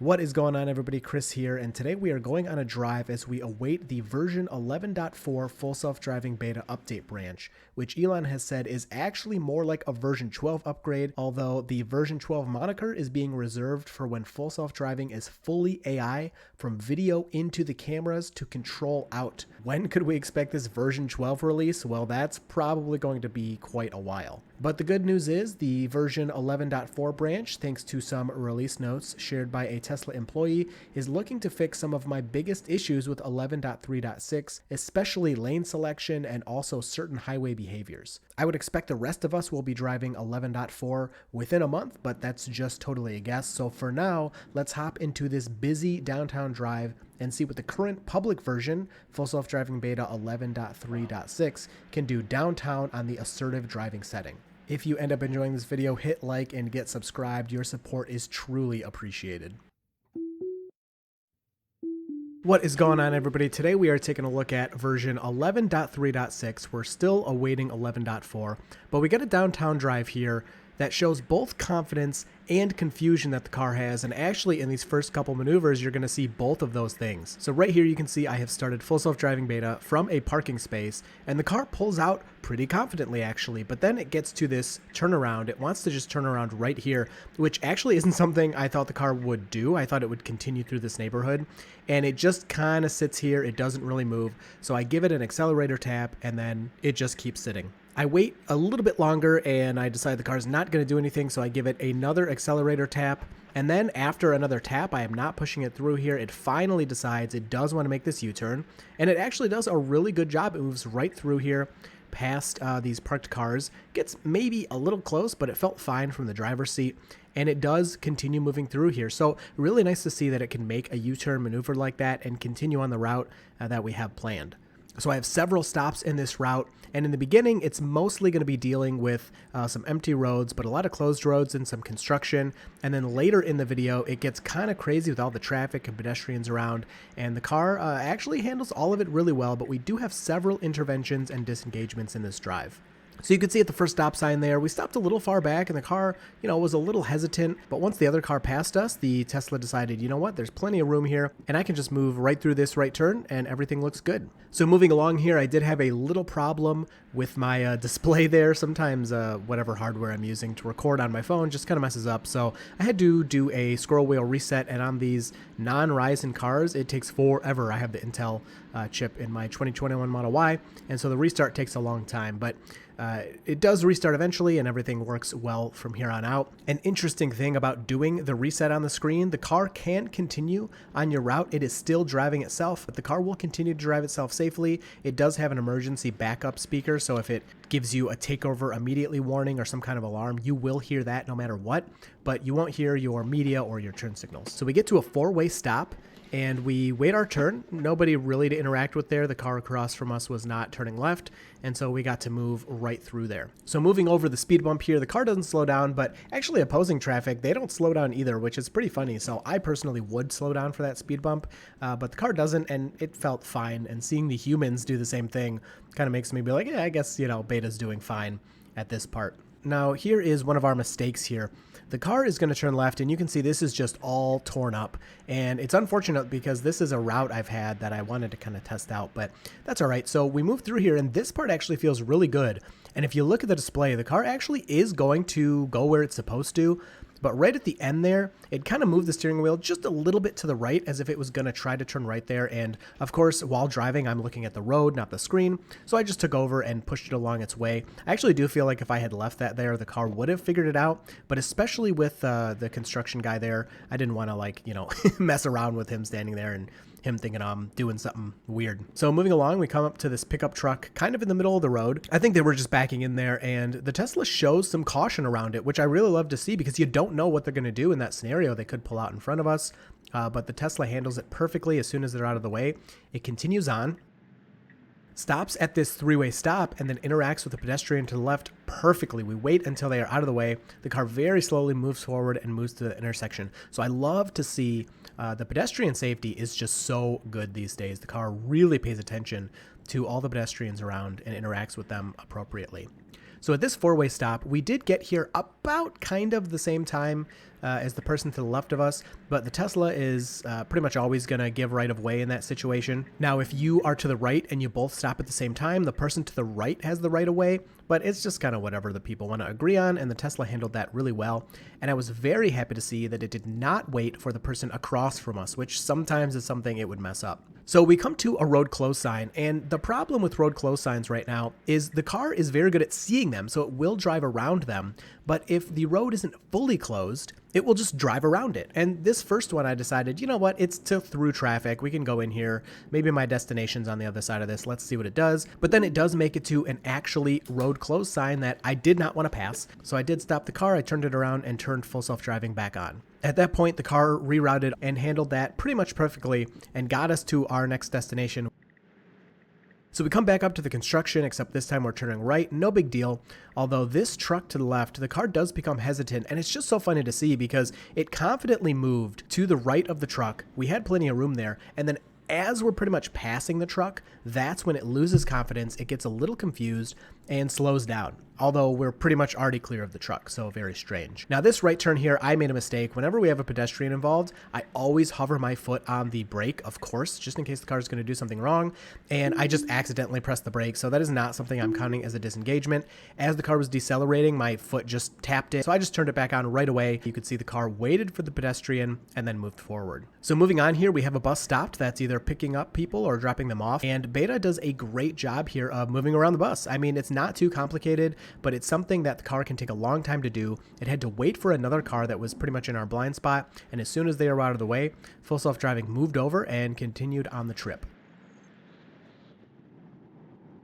What is going on, everybody? Chris here, and today we are going on a drive as we await the version 11.4 full self-driving beta update branch, which Elon has said is actually more like a version 12 upgrade, although the version 12 moniker is being reserved for when full self-driving is fully AI from video into the cameras to control out. When could we expect this version 12 release? Well, that's probably going to be quite a while. But the good news is the version 11.4 branch, thanks to some release notes shared by a Tesla employee, is looking to fix some of my biggest issues with 11.3.6, especially lane selection and also certain highway behaviors. I would expect the rest of us will be driving 11.4 within a month, but that's just totally a guess. So for now, let's hop into this busy downtown drive and see what the current public version, full self-driving beta 11.3.6, can do downtown on the assertive driving setting. If you end up enjoying this video, hit like and get subscribed. Your support is truly appreciated. What is going on, everybody? Today we are taking a look at version 11.3.6. We're still awaiting 11.4, but we got a downtown drive here that shows both confidence and confusion that the car has, and actually in these first couple maneuvers you're going to see both of those things. So right here you can see I have started full self-driving beta from a parking space, and the car pulls out pretty confidently actually, but then it gets to this turnaround. It wants to just turn around right here, which actually isn't something I thought the car would do. I thought it would continue through this neighborhood, and it just kind of sits here. It doesn't really move, so I give it an accelerator tap and then it just keeps sitting. I wait a little bit longer and I decide the car's not going to do anything, so I give it another accelerator tap. And then after another tap, I am not pushing it through here, it finally decides it does want to make this U-turn. And it actually does a really good job. It moves right through here past these parked cars. Gets maybe a little close, but it felt fine from the driver's seat. And it does continue moving through here. So really nice to see that it can make a U-turn maneuver like that and continue on the route that we have planned. So I have several stops in this route, and in the beginning it's mostly going to be dealing with some empty roads, but a lot of closed roads and some construction. And then later in the video it gets kind of crazy with all the traffic and pedestrians around, and the car actually handles all of it really well, but we do have several interventions and disengagements in this drive. So you can see at the first stop sign there, we stopped a little far back and the car, was a little hesitant. But once the other car passed us, the Tesla decided, you know what, there's plenty of room here and I can just move right through this right turn and everything looks good. So moving along here, I did have a little problem with my display there. Sometimes whatever hardware I'm using to record on my phone just kind of messes up. So I had to do a scroll wheel reset, and on these non-Ryzen cars, it takes forever. I have the Intel chip in my 2021 Model Y, and so the restart takes a long time. But it does restart eventually and everything works well from here on out. An interesting thing about doing the reset on the screen, the car can continue on your route. It is still driving itself, but the car will continue to drive itself safely. It does have an emergency backup speaker, so if it gives you a takeover immediately warning or some kind of alarm, you will hear that no matter what, but you won't hear your media or your turn signals. So we get to a four-way stop and we wait our turn. Nobody really to interact with there. The car across from us was not turning left, and so we got to move right through there. So moving over the speed bump here, the car doesn't slow down, but actually opposing traffic, they don't slow down either, which is pretty funny. So I personally would slow down for that speed bump, but the car doesn't, and it felt fine. And seeing the humans do the same thing kind of makes me be like, yeah, I guess, beta's doing fine at this part. Now here is one of our mistakes here. The car is going to turn left, and you can see this is just all torn up, and it's unfortunate because this is a route I've had that I wanted to kind of test out, but that's all right. So we move through here, and this part actually feels really good. And if you look at the display, the car actually is going to go where it's supposed to. But right at the end there, it kind of moved the steering wheel just a little bit to the right as if it was going to try to turn right there. And of course, while driving, I'm looking at the road, not the screen. So I just took over and pushed it along its way. I actually do feel like if I had left that there, the car would have figured it out. But especially with the construction guy there, I didn't want to mess around with him standing there and him thinking I'm doing something weird. So moving along, we come up to this pickup truck kind of in the middle of the road. I think they were just backing in there, and the Tesla shows some caution around it, which I really love to see because you don't know what they're going to do in that scenario. They could pull out in front of us, but the Tesla handles it perfectly as soon as they're out of the way. It continues on, stops at this three-way stop, and then interacts with the pedestrian to the left perfectly. We wait until they are out of the way. The car very slowly moves forward and moves to the intersection. So I love to see the pedestrian safety is just so good these days. The car really pays attention to all the pedestrians around and interacts with them appropriately. So at this four-way stop, we did get here about kind of the same time as the person to the left of us, but the Tesla is pretty much always going to give right of way in that situation. Now, if you are to the right and you both stop at the same time, the person to the right has the right of way, but it's just kind of whatever the people want to agree on, and the Tesla handled that really well. And I was very happy to see that it did not wait for the person across from us, which sometimes is something it would mess up. So we come to a road closed sign, and the problem with road closed signs right now is the car is very good at seeing them, so it will drive around them. But if the road isn't fully closed, it will just drive around it. And this first one, I decided, you know what, it's to through traffic. We can go in here. Maybe my destination's on the other side of this. Let's see what it does. But then it does make it to an actually road closed sign that I did not want to pass. So I did stop the car. I turned it around and turned full self-driving back on. At that point, the car rerouted and handled that pretty much perfectly and got us to our next destination. So we come back up to the construction, except this time we're turning right. No big deal. Although this truck to the left, the car does become hesitant, and it's just so funny to see because it confidently moved to the right of the truck. We had plenty of room there, and then as we're pretty much passing the truck, that's when it loses confidence. It gets a little confused and slows down, although we're pretty much already clear of the truck, so very strange. Now this right turn here, I made a mistake. Whenever we have a pedestrian involved, I always hover my foot on the brake, of course, just in case the car is going to do something wrong, and I just accidentally pressed the brake, so that is not something I'm counting as a disengagement. As the car was decelerating, my foot just tapped it, so I just turned it back on right away. You could see the car waited for the pedestrian and then moved forward. So moving on here, we have a bus stopped that's either picking up people or dropping them off, and Beta does a great job here of moving around the bus. I mean, it's not too complicated, but it's something that the car can take a long time to do. It had to wait for another car that was pretty much in our blind spot, and as soon as they were out of the way, full self-driving moved over and continued on the trip.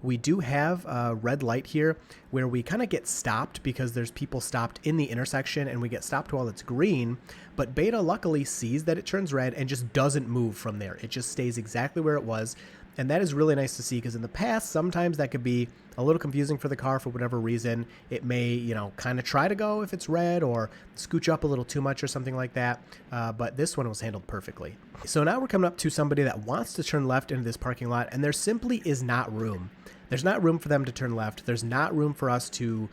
We do have a red light here where we kind of get stopped because there's people stopped in the intersection and we get stopped while it's green, but Beta luckily sees that it turns red and just doesn't move from there. It just stays exactly where it was. And that is really nice to see because in the past, sometimes that could be a little confusing for the car for whatever reason. It may, kind of try to go if it's red or scooch up a little too much or something like that. But this one was handled perfectly. So now we're coming up to somebody that wants to turn left into this parking lot, and there simply is not room. There's not room for them to turn left. There's not room for us to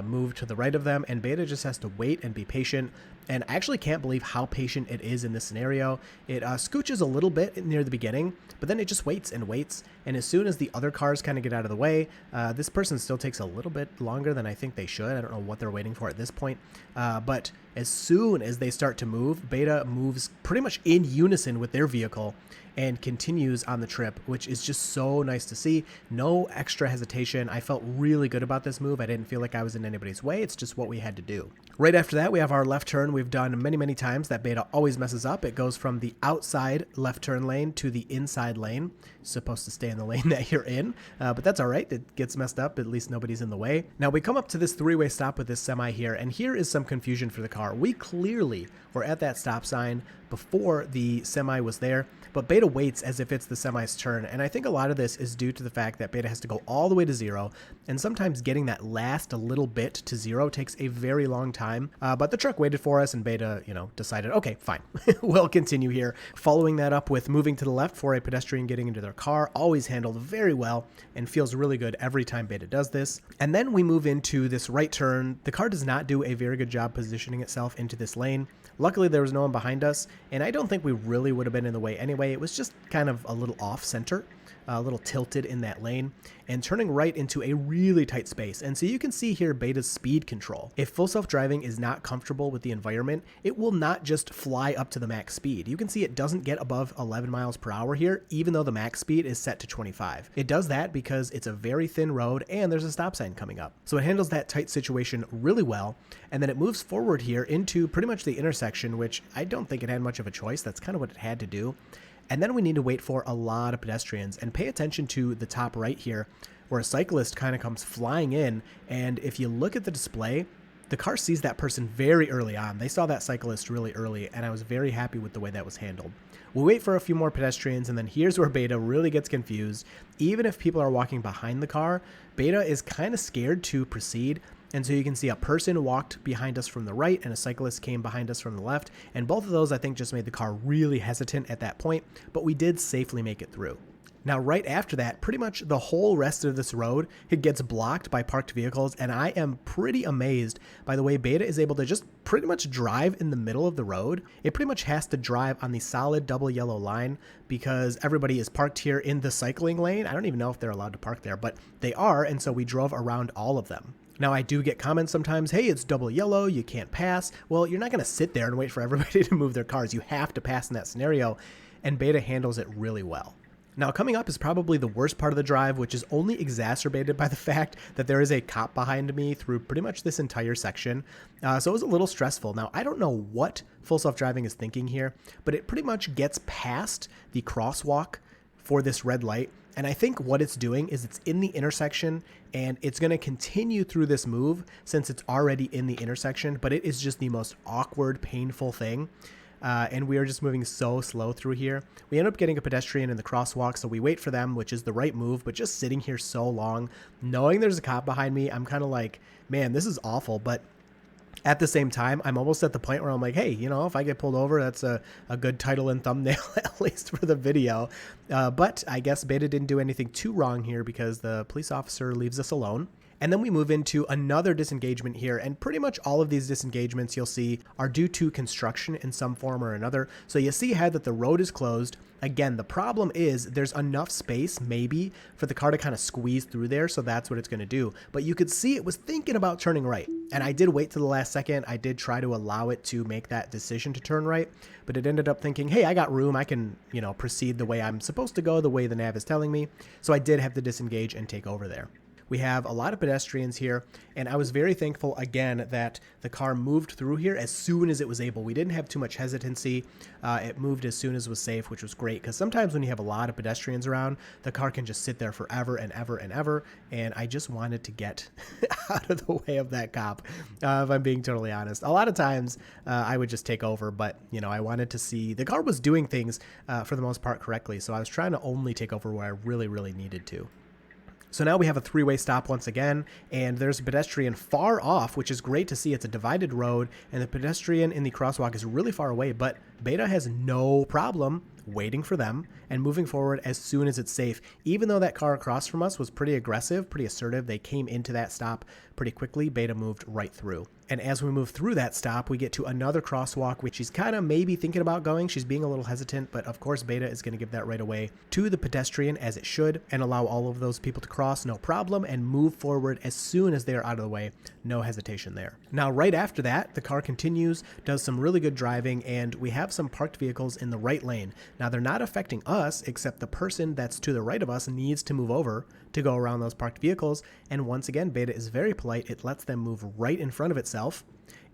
move to the right of them, and Beta just has to wait and be patient. And I actually can't believe how patient it is in this scenario. It scooches a little bit near the beginning, but then it just waits and waits. And as soon as the other cars kind of get out of the way, this person still takes a little bit longer than I think they should. I don't know what they're waiting for at this point. But as soon as they start to move, Beta moves pretty much in unison with their vehicle and continues on the trip, which is just so nice to see. No extra hesitation. I felt really good about this move. I didn't feel like I was in anybody's way. It's just what we had to do. Right after that, we have our left turn. We've done many, many times that Beta always messes up. It goes from the outside left turn lane to the inside lane. It's supposed to stay in the lane that you're in, but that's all right. It gets messed up. At least nobody's in the way. Now we come up to this three-way stop with this semi here, and here is some confusion for the car. We clearly were at that stop sign before the semi was there, but Beta waits as if it's the semi's turn, and I think a lot of this is due to the fact that Beta has to go all the way to zero, and sometimes getting that last little bit to zero takes a very long time, but the truck waited for us, and Beta, decided, okay, fine, we'll continue here. Following that up with moving to the left for a pedestrian getting into their car, always handled very well, and feels really good every time Beta does this. And then we move into this right turn. The car does not do a very good job positioning itself into this lane. Luckily, there was no one behind us, and I don't think we really would have been in the way anyway. It was just kind of a little off center, a little tilted in that lane, and turning right into a really tight space. And so you can see here Beta's speed control. If full self-driving is not comfortable with the environment, it will not just fly up to the max speed. You can see it doesn't get above 11 miles per hour here, even though the max speed is set to 25. It does that because it's a very thin road and there's a stop sign coming up. So it handles that tight situation really well. And then it moves forward here into pretty much the intersection, which I don't think it had much of a choice. That's kind of what it had to do. And then we need to wait for a lot of pedestrians, and pay attention to the top right here where a cyclist kind of comes flying in. And if you look at the display, the car sees that person very early on. They saw that cyclist really early, and I was very happy with the way that was handled. We wait for a few more pedestrians, and then here's where Beta really gets confused. Even if people are walking behind the car, Beta is kind of scared to proceed. And so you can see a person walked behind us from the right and a cyclist came behind us from the left. And both of those, I think, just made the car really hesitant at that point, but we did safely make it through. Now, right after that, pretty much the whole rest of this road, it gets blocked by parked vehicles, and I am pretty amazed by the way Beta is able to just pretty much drive in the middle of the road. It pretty much has to drive on the solid double yellow line because everybody is parked here in the cycling lane. I don't even know if they're allowed to park there, but they are, and so we drove around all of them. Now, I do get comments sometimes, hey, it's double yellow, you can't pass. Well, you're not going to sit there and wait for everybody to move their cars. You have to pass in that scenario, and Beta handles it really well. Now, coming up is probably the worst part of the drive, which is only exacerbated by the fact that there is a cop behind me through pretty much this entire section. So it was a little stressful. Now, I don't know what Full Self-Driving is thinking here, but it pretty much gets past the crosswalk for this red light. And I think what it's doing is it's in the intersection and it's going to continue through this move since it's already in the intersection, but it is just the most awkward, painful thing. And we are just moving so slow through here. We end up getting a pedestrian in the crosswalk, so we wait for them, which is the right move, but just sitting here so long, knowing there's a cop behind me, I'm kind of like, man, this is awful. But at the same time, I'm almost at the point where I'm like, hey, if I get pulled over, that's a good title and thumbnail, at least for the video. But I guess Beta didn't do anything too wrong here because the police officer leaves us alone. And then we move into another disengagement here, and pretty much all of these disengagements you'll see are due to construction in some form or another. So you see ahead that the road is closed. Again, the problem is there's enough space maybe for the car to kind of squeeze through there, so that's what it's going to do. But you could see it was thinking about turning right, and I did wait to the last second. I did try to allow it to make that decision to turn right, but it ended up thinking, hey, I got room. I can, proceed the way I'm supposed to go, the way the nav is telling me. So I did have to disengage and take over there. We have a lot of pedestrians here, and I was very thankful, again, that the car moved through here as soon as it was able. We didn't have too much hesitancy. It moved as soon as it was safe, which was great, because sometimes when you have a lot of pedestrians around, the car can just sit there forever and ever and ever, and I just wanted to get out of the way of that cop, if I'm being totally honest. A lot of times, I would just take over, but, I wanted to see the car was doing things, for the most part, correctly, so I was trying to only take over where I really, really needed to. So now we have a three-way stop once again, and there's a pedestrian far off, which is great to see. It's a divided road, and the pedestrian in the crosswalk is really far away, but Beta has no problem waiting for them and moving forward as soon as it's safe. Even though that car across from us was pretty aggressive, pretty assertive, they came into that stop pretty quickly. Beta moved right through. And as we move through that stop, we get to another crosswalk, which she's kind of maybe thinking about going. She's being a little hesitant, but of course Beta is going to give that right away to the pedestrian as it should and allow all of those people to cross, no problem, and move forward as soon as they are out of the way. No hesitation there. Now, right after that, the car continues, does some really good driving, and we have some parked vehicles in the right lane. Now, they're not affecting us, except the person that's to the right of us needs to move over to go around those parked vehicles. And once again, Beta is very polite. It lets them move right in front of itself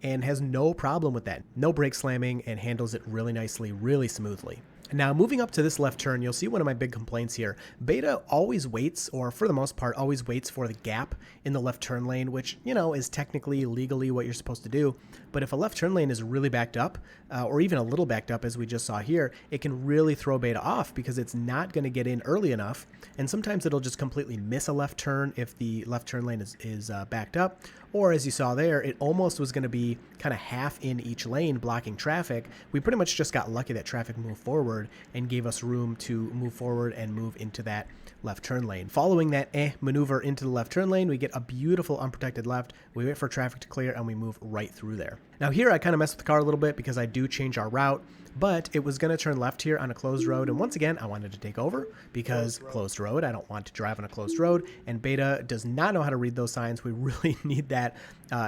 and has no problem with that. No brake slamming, and handles it really nicely, really smoothly. Now, moving up to this left turn, you'll see one of my big complaints here. Beta always waits, or for the most part, always waits for the gap in the left turn lane, which, is technically, legally what you're supposed to do. But if a left turn lane is really backed up, or even a little backed up, as we just saw here, it can really throw Beta off because it's not going to get in early enough. And sometimes it'll just completely miss a left turn if the left turn lane is backed up. Or as you saw there, it almost was going to be kind of half in each lane blocking traffic. We pretty much just got lucky that traffic moved forward and gave us room to move forward and move into that left turn lane. Following that maneuver into the left turn lane, we get a beautiful unprotected left. We wait for traffic to clear and we move right through there. Now here I kind of messed with the car a little bit because I do change our route, but it was going to turn left here on a closed road. And once again, I wanted to take over because closed road. I don't want to drive on a closed road, and Beta does not know how to read those signs. We really need that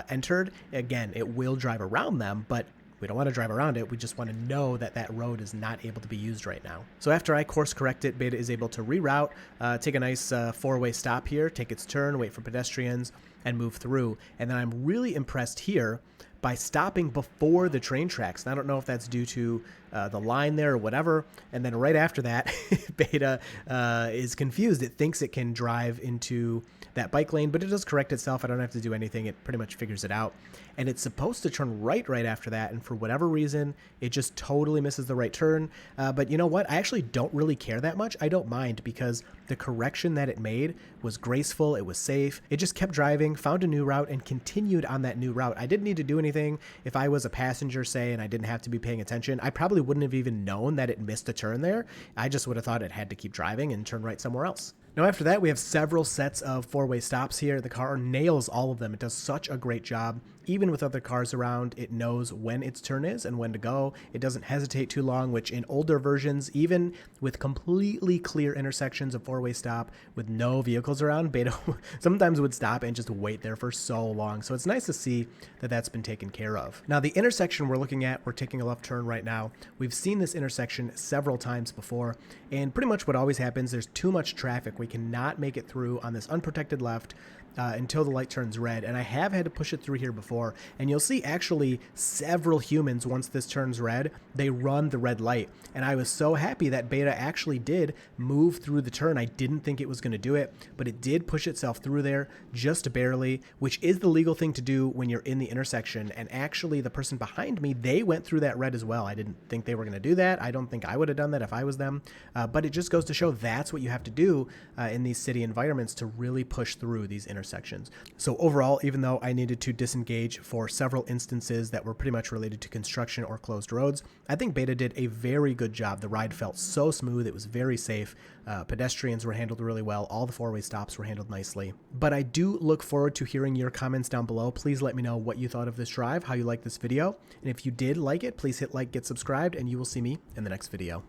entered. Again, it will drive around them, but we don't want to drive around it. We just want to know that that road is not able to be used right now. So after I course correct it, Beta is able to reroute, take a nice four-way stop here, take its turn, wait for pedestrians, and move through. And then I'm really impressed here by stopping before the train tracks. And I don't know if that's due to the line there or whatever. And then right after that, Beta is confused. It thinks it can drive into that bike lane, but it does correct itself. I don't have to do anything. It pretty much figures it out. And it's supposed to turn right after that, and for whatever reason, it just totally misses the right turn. But you know what? I actually don't really care that much. I don't mind, because the correction that it made was graceful, it was safe. It just kept driving, found a new route, and continued on that new route. I didn't need to do anything. If I was a passenger, say, and I didn't have to be paying attention, I probably wouldn't have even known that it missed a turn there. I just would have thought it had to keep driving and turn right somewhere else. Now after that, we have several sets of four-way stops here. The car nails all of them. It does such a great job. Even with other cars around, it knows when its turn is and when to go. It doesn't hesitate too long, which in older versions, even with completely clear intersections of four-way stop with no vehicles around, Beta sometimes would stop and just wait there for so long. So it's nice to see that that's been taken care of. Now the intersection we're looking at, we're taking a left turn right now. We've seen this intersection several times before, and pretty much what always happens, there's too much traffic. We cannot make it through on this unprotected left until the light turns red, and I have had to push it through here before, and you'll see actually several humans, once this turns red, they run the red light, and I was so happy that Beta actually did move through the turn. I didn't think it was going to do it, but it did push itself through there just barely, which is the legal thing to do when you're in the intersection. And actually the person behind me, they went through that red as well. I didn't think they were going to do that. I don't think I would have done that if I was them, but it just goes to show that's what you have to do in these city environments to really push through these intersections. So overall, even though I needed to disengage for several instances that were pretty much related to construction or closed roads, I think Beta did a very good job. The ride felt so smooth. It was very safe. Pedestrians were handled really well. All the four-way stops were handled nicely. But I do look forward to hearing your comments down below. Please let me know what you thought of this drive, how you liked this video. And if you did like it, please hit like, get subscribed, and you will see me in the next video.